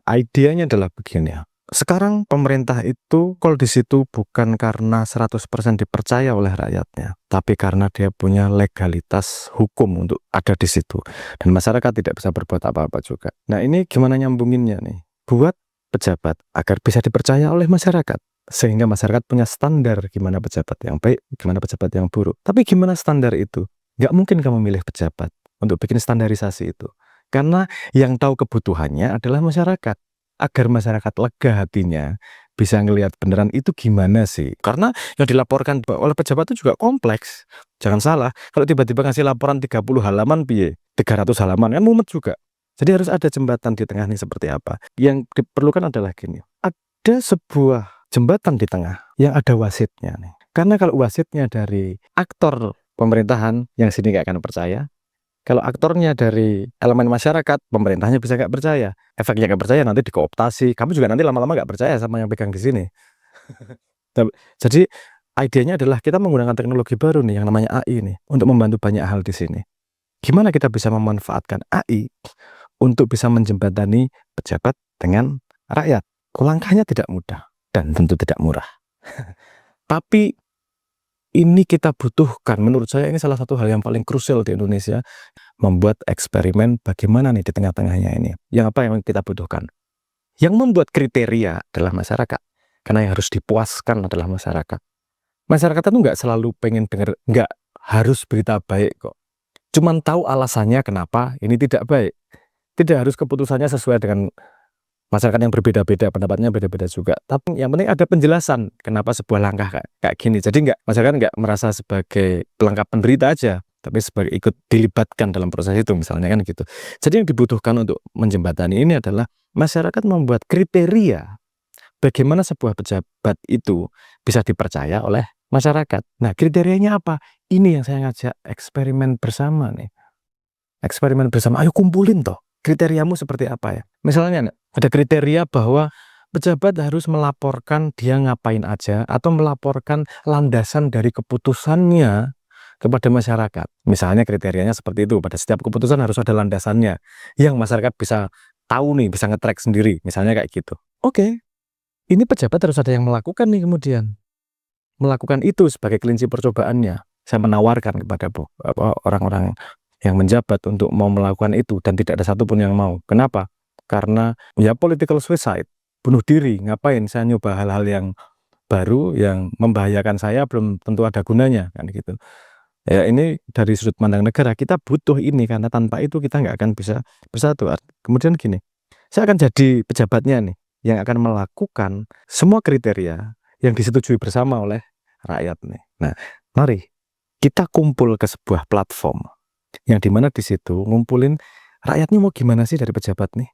Idenya adalah begini ya. Sekarang pemerintah itu kalau di situ bukan karena 100% dipercaya oleh rakyatnya, tapi karena dia punya legalitas hukum untuk ada di situ. Dan masyarakat tidak bisa berbuat apa-apa juga. Nah, ini gimana nyambunginnya nih? Buat pejabat agar bisa dipercaya oleh masyarakat. Sehingga masyarakat punya standar gimana pejabat yang baik, gimana pejabat yang buruk. Tapi gimana standar itu? Nggak mungkin kamu milih pejabat untuk bikin standarisasi itu. Karena yang tahu kebutuhannya adalah masyarakat. Agar masyarakat lega hatinya, bisa ngelihat beneran itu gimana sih. Karena yang dilaporkan oleh pejabat itu juga kompleks. Jangan salah, kalau tiba-tiba ngasih laporan 30 halaman, 300 halaman, kan mumet juga. Jadi harus ada jembatan di tengah ini seperti apa. Yang diperlukan adalah gini, ada sebuah jembatan di tengah yang ada wasitnya nih. Karena kalau wasitnya dari aktor pemerintahan, yang sini nggak akan percaya. Kalau aktornya dari elemen masyarakat, pemerintahnya bisa nggak percaya. Efeknya nggak percaya nanti dikooptasi. Kamu juga nanti lama-lama nggak percaya sama yang pegang di sini. Jadi idenya adalah kita menggunakan teknologi baru nih yang namanya AI nih untuk membantu banyak hal di sini. Gimana kita bisa memanfaatkan AI untuk bisa menjembatani pejabat dengan rakyat? Langkahnya tidak mudah dan tentu tidak murah. Tapi ini kita butuhkan, menurut saya ini salah satu hal yang paling krusial di Indonesia, membuat eksperimen bagaimana nih di tengah-tengahnya ini. Yang apa yang kita butuhkan? Yang membuat kriteria adalah masyarakat, karena yang harus dipuaskan adalah masyarakat. Masyarakat itu nggak selalu pengen dengar, nggak harus berita baik kok. Cuman tahu alasannya kenapa ini tidak baik. Tidak harus keputusannya sesuai dengan masyarakat yang berbeda-beda, pendapatnya beda-beda juga. Tapi yang penting ada penjelasan kenapa sebuah langkah kayak gini. Jadi masyarakat nggak merasa sebagai pelengkap penderita aja, tapi sebagai ikut dilibatkan dalam proses itu misalnya kan gitu. Jadi yang dibutuhkan untuk menjembatani ini adalah masyarakat membuat kriteria bagaimana sebuah pejabat itu bisa dipercaya oleh masyarakat. Nah, kriterianya apa? Ini yang saya ngajak eksperimen bersama nih. Eksperimen bersama, ayo kumpulin toh. Kriteriamu seperti apa ya? Misalnya ada kriteria bahwa pejabat harus melaporkan dia ngapain aja atau melaporkan landasan dari keputusannya kepada masyarakat. Misalnya kriterianya seperti itu, pada setiap keputusan harus ada landasannya yang masyarakat bisa tahu nih, bisa nge-track sendiri, misalnya kayak gitu. Oke, ini pejabat harus ada yang melakukan nih kemudian. Melakukan itu sebagai kelinci percobaannya. Saya menawarkan kepada orang-orang yang menjabat untuk mau melakukan itu dan tidak ada satupun yang mau. Kenapa? Karena ya political suicide, bunuh diri. Ngapain saya nyoba hal-hal yang baru yang membahayakan saya, belum tentu ada gunanya kan gitu. Ya ini dari sudut pandang negara kita butuh ini karena tanpa itu kita nggak akan bisa bersatu. Kemudian gini, saya akan jadi pejabatnya nih yang akan melakukan semua kriteria yang disetujui bersama oleh rakyat nih. Nah, mari kita kumpul ke sebuah platform yang dimana di situ ngumpulin rakyatnya mau gimana sih dari pejabat nih?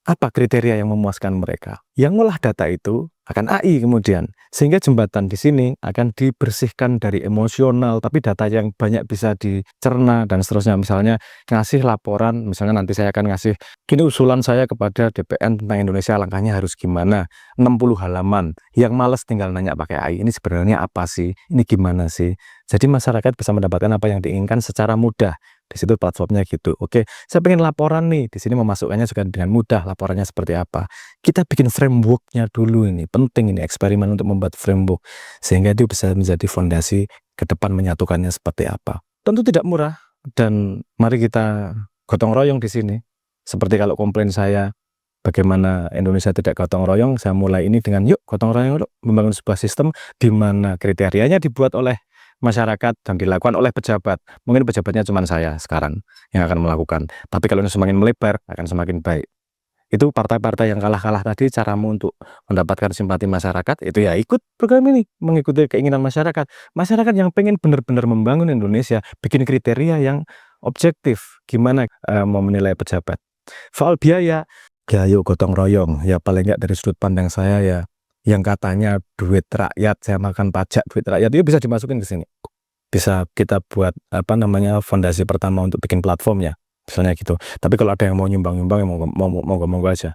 Apa kriteria yang memuaskan mereka? Yang ngolah data itu akan AI kemudian. Sehingga jembatan di sini akan dibersihkan dari emosional, tapi data yang banyak bisa dicerna dan seterusnya. Misalnya ngasih laporan, misalnya nanti saya akan ngasih, gini usulan saya kepada DPN tentang Indonesia langkahnya harus gimana. 60 halaman. Yang males tinggal nanya pakai AI, ini sebenarnya apa sih? Ini gimana sih? Jadi masyarakat bisa mendapatkan apa yang diinginkan secara mudah. Di situ platformnya gitu. Oke, saya pengen laporan nih. Di sini memasukkannya juga dengan mudah. Laporannya seperti apa? Kita bikin frameworknya dulu ini. Penting ini eksperimen untuk membuat framework sehingga itu bisa menjadi fondasi ke depan menyatukannya seperti apa. Tentu tidak murah dan mari kita gotong royong di sini. Seperti kalau komplain saya bagaimana Indonesia tidak gotong royong, saya mulai ini dengan yuk gotong royong yuk membangun sebuah sistem di mana kriterianya dibuat oleh masyarakat dan dilakukan oleh pejabat. Mungkin pejabatnya cuma saya sekarang yang akan melakukan. Tapi kalau ini semakin melebar, akan semakin baik. Itu partai-partai yang kalah-kalah tadi, caramu untuk mendapatkan simpati masyarakat, itu ya ikut program ini, mengikuti keinginan masyarakat. Masyarakat yang pengen benar-benar membangun Indonesia, bikin kriteria yang objektif. Gimana mau menilai pejabat? Soal biaya, ya yuk gotong royong. Ya paling nggak dari sudut pandang saya ya, yang katanya duit rakyat, saya makan pajak duit rakyat itu bisa dimasukin ke sini. Bisa kita buat fondasi pertama untuk bikin platformnya, misalnya gitu. Tapi kalau ada yang mau nyumbang-nyumbang, mau aja.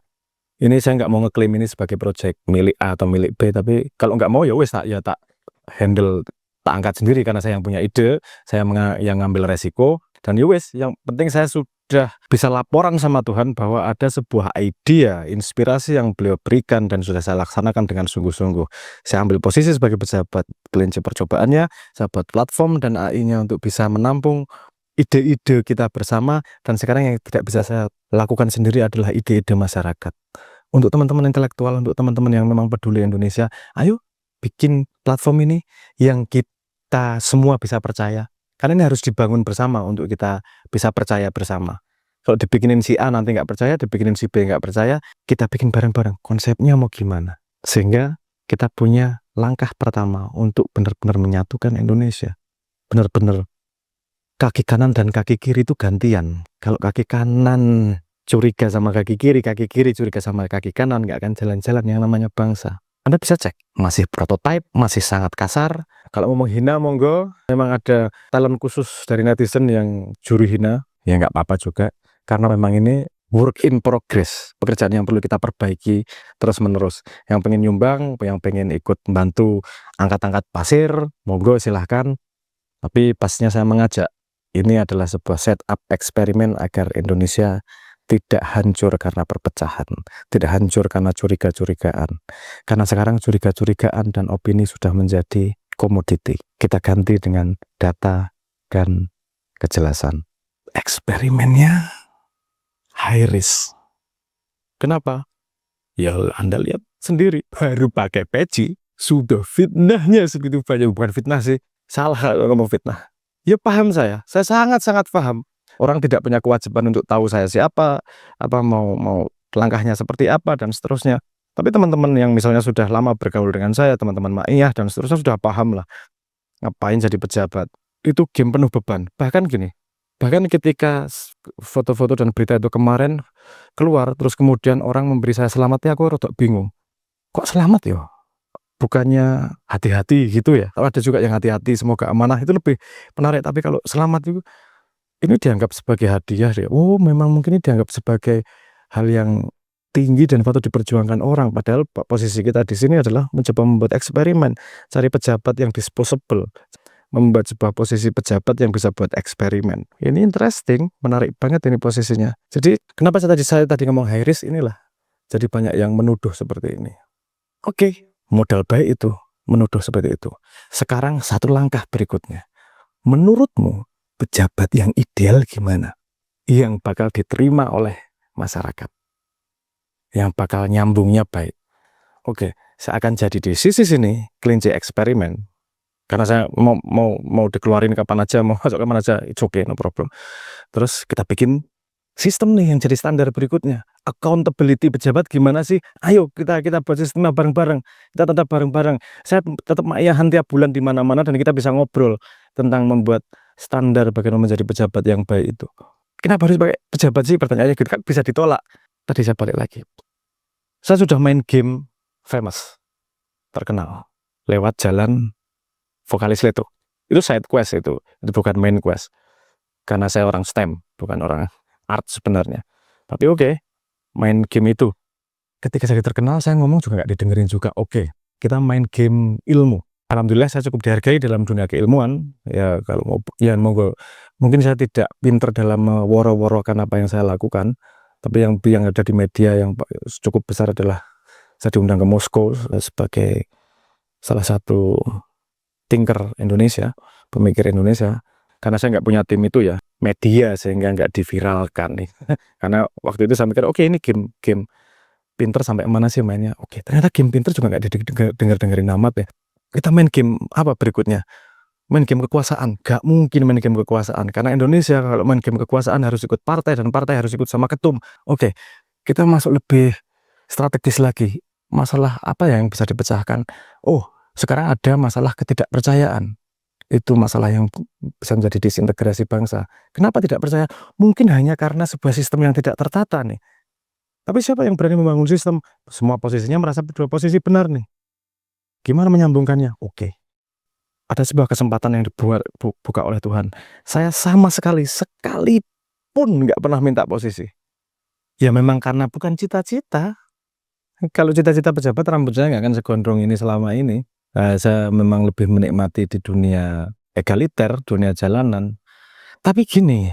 Ini saya nggak mau ngeklaim ini sebagai project milik A atau milik B, tapi kalau nggak mau ya wes tak handle tak angkat sendiri karena saya yang punya ide, saya yang ngambil resiko, dan ya wes, yang penting saya sudah bisa laporan sama Tuhan bahwa ada sebuah idea, inspirasi yang beliau berikan dan sudah saya laksanakan dengan sungguh-sungguh. Saya ambil posisi sebagai pejabat kelinci percobaannya, saya buat platform dan AI-nya untuk bisa menampung ide-ide kita bersama, dan sekarang yang tidak bisa saya lakukan sendiri adalah ide-ide masyarakat. Untuk teman-teman intelektual, untuk teman-teman yang memang peduli Indonesia, ayo bikin platform ini yang kita semua bisa percaya. Karena ini harus dibangun bersama untuk kita bisa percaya bersama. Kalau dibikinin si A nanti nggak percaya, dibikinin si B nggak percaya, kita bikin bareng-bareng. Konsepnya mau gimana? Sehingga kita punya langkah pertama untuk benar-benar menyatukan Indonesia. Benar-benar kaki kanan dan kaki kiri itu gantian. Kalau kaki kanan curiga sama kaki kiri curiga sama kaki kanan, nggak akan jalan-jalan yang namanya bangsa. Anda bisa cek, masih prototype, masih sangat kasar. Kalau mau menghina, monggo. Memang ada talent khusus dari netizen yang juru hina, ya nggak apa-apa juga. Karena memang ini work in progress, pekerjaan yang perlu kita perbaiki terus-menerus. Yang pengen nyumbang, yang pengen ikut membantu angkat-angkat pasir, monggo silahkan. Tapi pastinya saya mengajak, ini adalah sebuah setup eksperimen agar Indonesia tidak hancur karena perpecahan, tidak hancur karena curiga-curigaan. Karena sekarang curiga-curigaan dan opini sudah menjadi komoditi. Kita ganti dengan data dan kejelasan. Eksperimennya high risk. Kenapa? Ya Anda lihat sendiri, baru pakai peci, sudah fitnahnya segitu banyak. Bukan fitnah sih, salah kalau ngomong fitnah. Ya paham saya sangat-sangat paham. Orang tidak punya kewajiban untuk tahu saya siapa, apa mau langkahnya seperti apa, dan seterusnya. Tapi teman-teman yang misalnya sudah lama bergaul dengan saya, teman-teman Ma'iyah dan seterusnya, sudah paham lah ngapain jadi pejabat. Itu game penuh beban. Bahkan gini, bahkan ketika foto-foto dan berita itu kemarin keluar, terus kemudian orang memberi saya selamat, ya aku rada bingung. Kok selamat ya? Bukannya hati-hati gitu ya? Kalau ada juga yang hati-hati, semoga amanah, itu lebih menarik. Tapi kalau selamat itu, ini dianggap sebagai hadiah ya. Oh, memang mungkin ini dianggap sebagai hal yang tinggi dan patut diperjuangkan orang. Padahal posisi kita di sini adalah mencoba membuat eksperimen, cari pejabat yang disposable, membuat sebuah posisi pejabat yang bisa buat eksperimen. Ini interesting, menarik banget ini posisinya. Jadi kenapa saya tadi ngomong high risk, inilah. Jadi banyak yang menuduh seperti ini. Oke, modal baik itu menuduh seperti itu. Sekarang satu langkah berikutnya. Menurutmu pejabat yang ideal gimana? Yang bakal diterima oleh masyarakat, yang bakal nyambungnya baik. Oke, saya akan jadi di sisi sini kelinci eksperimen. Karena saya mau dikeluarin kapan aja, mau masuk kapan aja, it's okay, no problem. Terus kita bikin sistem nih yang jadi standar berikutnya. Accountability pejabat gimana sih? Ayo kita buat sistemnya bareng-bareng. Kita tetap bareng-bareng. Saya tetap Ma'Iyahan tiap bulan di mana-mana dan kita bisa ngobrol tentang membuat standar bagaimana menjadi pejabat yang baik itu. Kenapa harus pakai pejabat sih? Pertanyaannya gitu kan bisa ditolak. Tadi saya balik lagi. Saya sudah main game famous, terkenal, lewat jalan vokalis Leto. Itu side quest itu bukan main quest. Karena saya orang STEM, bukan orang art sebenarnya. Tapi oke, main game itu. Ketika saya terkenal, saya ngomong juga nggak didengerin juga. Oke, kita main game ilmu. Alhamdulillah saya cukup dihargai dalam dunia keilmuan. Ya kalau mau, ya mungkin saya tidak pinter dalam woro-worokan apa yang saya lakukan. Tapi yang ada di media yang cukup besar adalah saya diundang ke Moskow sebagai salah satu thinker Indonesia, pemikir Indonesia. Karena saya nggak punya tim itu ya, media, sehingga nggak diviralkan nih. Karena waktu itu saya mikir, oke, ini game pinter sampai mana sih mainnya? Oke, ternyata game pinter juga nggak dengerin amat ya. Kita main game apa berikutnya? Main game kekuasaan. Gak mungkin main game kekuasaan, karena Indonesia kalau main game kekuasaan harus ikut partai, dan partai harus ikut sama ketum. Oke, kita masuk lebih strategis lagi. Masalah apa yang bisa dipecahkan? Oh, sekarang ada masalah ketidakpercayaan. Itu masalah yang bisa menjadi disintegrasi bangsa. Kenapa tidak percaya? Mungkin hanya karena sebuah sistem yang tidak tertata nih. Tapi siapa yang berani membangun sistem? Semua posisinya merasa berdua posisi benar nih. Gimana menyambungkannya? Oke. Ada sebuah kesempatan yang dibuka oleh Tuhan. Saya sama sekalipun nggak pernah minta posisi. Ya memang karena bukan cita-cita. Kalau cita-cita pejabat, rambut saya nggak akan segondrong ini selama ini. Saya memang lebih menikmati di dunia egaliter, dunia jalanan. Tapi gini,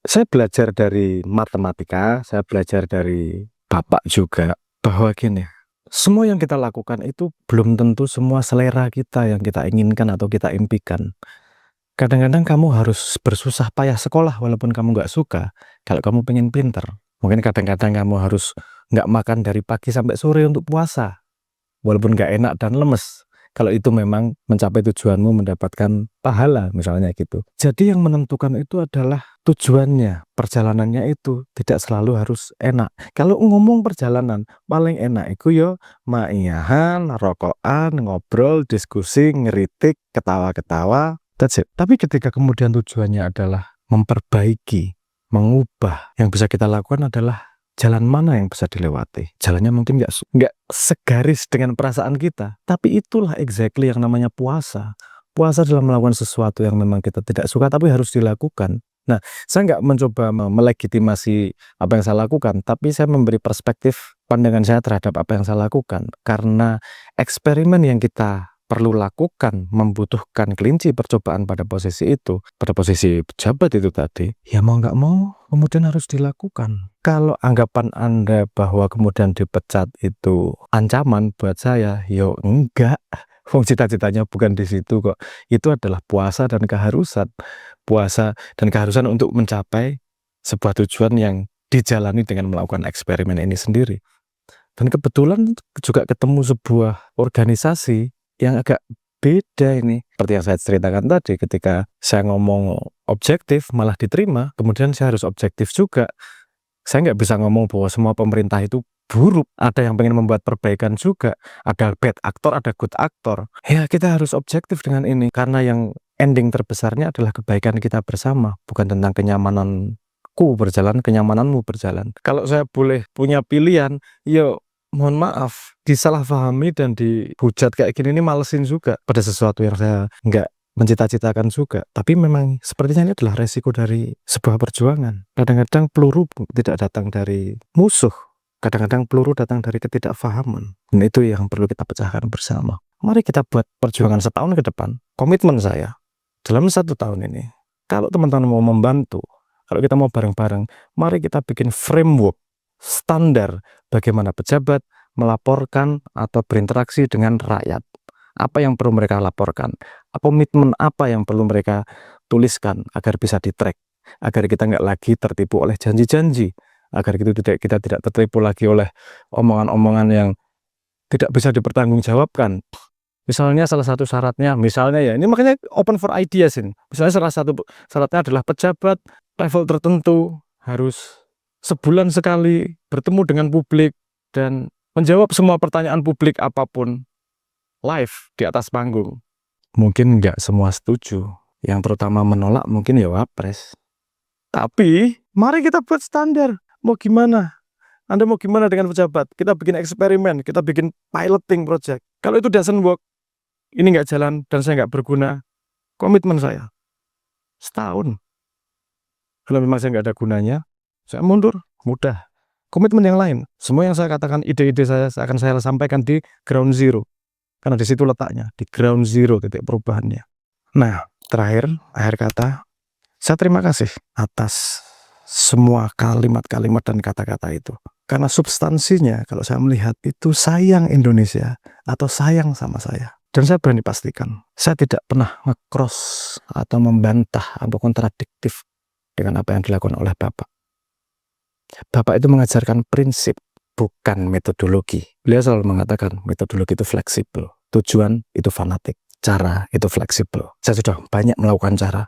saya belajar dari matematika, saya belajar dari Bapak juga, bahwa gini, semua yang kita lakukan itu belum tentu semua selera kita yang kita inginkan atau kita impikan. Kadang-kadang kamu harus bersusah payah sekolah walaupun kamu nggak suka, kalau kamu pengen pinter. Mungkin kadang-kadang kamu harus nggak makan dari pagi sampai sore untuk puasa, walaupun nggak enak dan lemes. Kalau itu memang mencapai tujuanmu mendapatkan pahala, misalnya gitu. Jadi yang menentukan itu adalah tujuannya, perjalanannya itu tidak selalu harus enak. Kalau ngomong perjalanan, paling enak itu yo maiyahan, rokokan, ngobrol, diskusi, ngeritik, ketawa-ketawa, that's it. Tapi ketika kemudian tujuannya adalah memperbaiki, mengubah, yang bisa kita lakukan adalah jalan mana yang bisa dilewati. Jalannya mungkin nggak segaris dengan perasaan kita, tapi itulah exactly yang namanya puasa. Puasa adalah melakukan sesuatu yang memang kita tidak suka, tapi harus dilakukan. Nah, saya nggak mencoba melegitimasi apa yang saya lakukan, tapi saya memberi perspektif pandangan saya terhadap apa yang saya lakukan. Karena eksperimen yang kita perlu lakukan membutuhkan kelinci percobaan pada posisi itu, pada posisi pejabat itu tadi, ya mau nggak mau kemudian harus dilakukan. Kalau anggapan Anda bahwa kemudian dipecat itu ancaman buat saya, yo enggak. Wong cita-citanya bukan di situ kok. Itu adalah puasa dan keharusan. Puasa dan keharusan untuk mencapai sebuah tujuan yang dijalani dengan melakukan eksperimen ini sendiri. Dan kebetulan juga ketemu sebuah organisasi yang agak beda ini. Seperti yang saya ceritakan tadi, ketika saya ngomong objektif malah diterima, kemudian saya harus objektif juga. Saya nggak bisa ngomong bahwa semua pemerintah itu buruk. Ada yang pengen membuat perbaikan juga. Ada bad aktor, ada good aktor. Ya, kita harus objektif dengan ini. Karena yang ending terbesarnya adalah kebaikan kita bersama. Bukan tentang kenyamananku berjalan, kenyamananmu berjalan. Kalau saya boleh punya pilihan, yo mohon maaf, disalahpahami dan dihujat kayak gini ini malesin juga pada sesuatu yang saya nggak mencita-citakan juga. Tapi memang sepertinya ini adalah resiko dari sebuah perjuangan. Kadang-kadang peluru tidak datang dari musuh, kadang-kadang peluru datang dari ketidakfahaman. Dan itu yang perlu kita pecahkan bersama. Mari kita buat perjuangan setahun ke depan. Komitmen saya dalam 1 tahun ini, kalau teman-teman mau membantu, kalau kita mau bareng-bareng, mari kita bikin framework standar bagaimana pejabat melaporkan atau berinteraksi dengan rakyat. Apa yang perlu mereka laporkan, komitmen apa yang perlu mereka tuliskan agar bisa di-track, agar kita nggak lagi tertipu oleh janji-janji, agar kita tidak tertipu lagi oleh omongan-omongan yang tidak bisa dipertanggungjawabkan. Misalnya salah satu syaratnya, misalnya ya, ini makanya open for ideas ini. Misalnya salah satu syaratnya adalah pejabat level tertentu harus sebulan sekali bertemu dengan publik dan menjawab semua pertanyaan publik apapun live di atas panggung. Mungkin nggak semua setuju. Yang terutama menolak mungkin ya Wapres. Tapi mari kita buat standar. Mau gimana? Anda mau gimana dengan pejabat? Kita bikin eksperimen, kita bikin piloting project. Kalau itu doesn't work, ini nggak jalan dan saya nggak berguna, komitmen saya setahun. Kalau memang saya nggak ada gunanya, saya mundur, mudah. Komitmen yang lain, semua yang saya katakan, ide-ide saya akan saya sampaikan di ground zero. Karena di situ letaknya, di ground zero titik perubahannya. Nah, terakhir, akhir kata, saya terima kasih atas semua kalimat-kalimat dan kata-kata itu. Karena substansinya, kalau saya melihat itu sayang Indonesia atau sayang sama saya. Dan saya berani pastikan, saya tidak pernah nge-cross atau membantah atau kontradiktif dengan apa yang dilakukan oleh Bapak. Bapak itu mengajarkan prinsip, bukan metodologi. Beliau selalu mengatakan metodologi itu fleksibel, tujuan itu fanatik, cara itu fleksibel. Saya sudah banyak melakukan cara,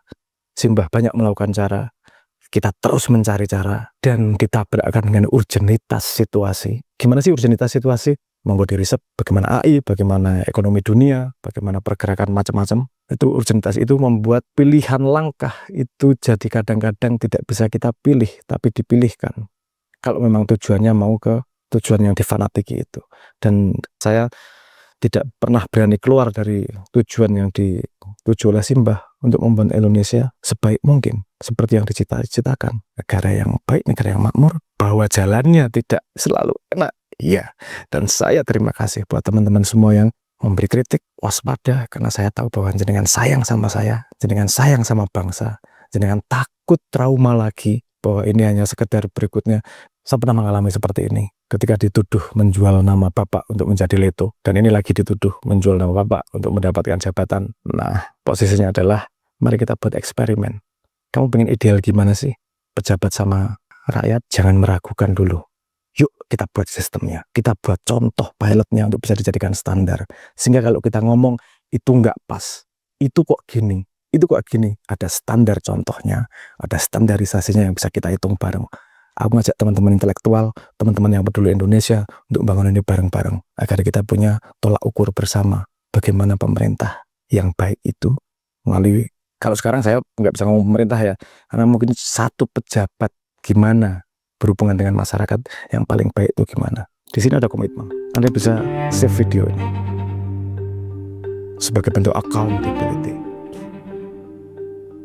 Simbah banyak melakukan cara, kita terus mencari cara, dan ditabrakkan dengan urgenitas situasi. Gimana sih urgenitas situasi? Monggo di riset bagaimana AI, bagaimana ekonomi dunia, bagaimana pergerakan macam-macam. Itu urgenitas itu membuat pilihan langkah itu jadi kadang-kadang tidak bisa kita pilih, tapi dipilihkan. Kalau memang tujuannya mau ke tujuan yang difanatiki itu. Dan saya tidak pernah berani keluar dari tujuan yang dituju oleh Simbah untuk membangun Indonesia sebaik mungkin, seperti yang dicita-citakan. Negara yang baik, negara yang makmur, bahwa jalannya tidak selalu enak. Iya, dan saya terima kasih buat teman-teman semua yang memberi kritik, waspada, karena saya tahu bahwa jenengan sayang sama saya, jenengan sayang sama bangsa, jenengan takut trauma lagi bahwa ini hanya sekedar berikutnya. Saya pernah mengalami seperti ini ketika dituduh menjual nama Bapak untuk menjadi Leto, dan ini lagi dituduh menjual nama Bapak untuk mendapatkan jabatan. Nah, posisinya adalah mari kita buat eksperimen. Kamu pengen ideal gimana sih? Pejabat sama rakyat, jangan meragukan dulu. Yuk kita buat sistemnya, kita buat contoh pilotnya untuk bisa dijadikan standar. Sehingga kalau kita ngomong itu nggak pas, itu kok gini, ada standar contohnya, ada standarisasinya yang bisa kita hitung bareng. Aku ngajak teman-teman intelektual, teman-teman yang peduli Indonesia untuk bangun ini bareng-bareng, agar kita punya tolak ukur bersama bagaimana pemerintah yang baik itu melalui, kalau sekarang saya nggak bisa ngomong pemerintah ya, karena mungkin satu pejabat gimana berhubungan dengan masyarakat yang paling baik itu gimana. Di sini ada komitmen. Anda bisa save video ini sebagai bentuk accountability.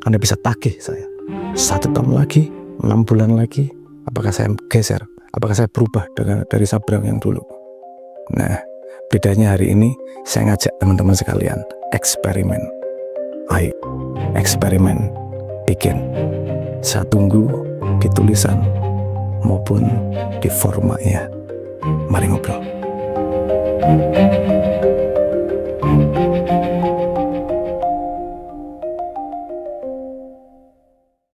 Anda bisa tagih saya 1 tahun lagi, 6 bulan lagi, apakah saya geser, apakah saya berubah dari Sabrang yang dulu. Nah, bedanya hari ini saya ngajak teman-teman sekalian eksperimen. Ayo eksperimen, bikin. Saya tunggu di tulisan maupun di formatnya. Mari ngobrol.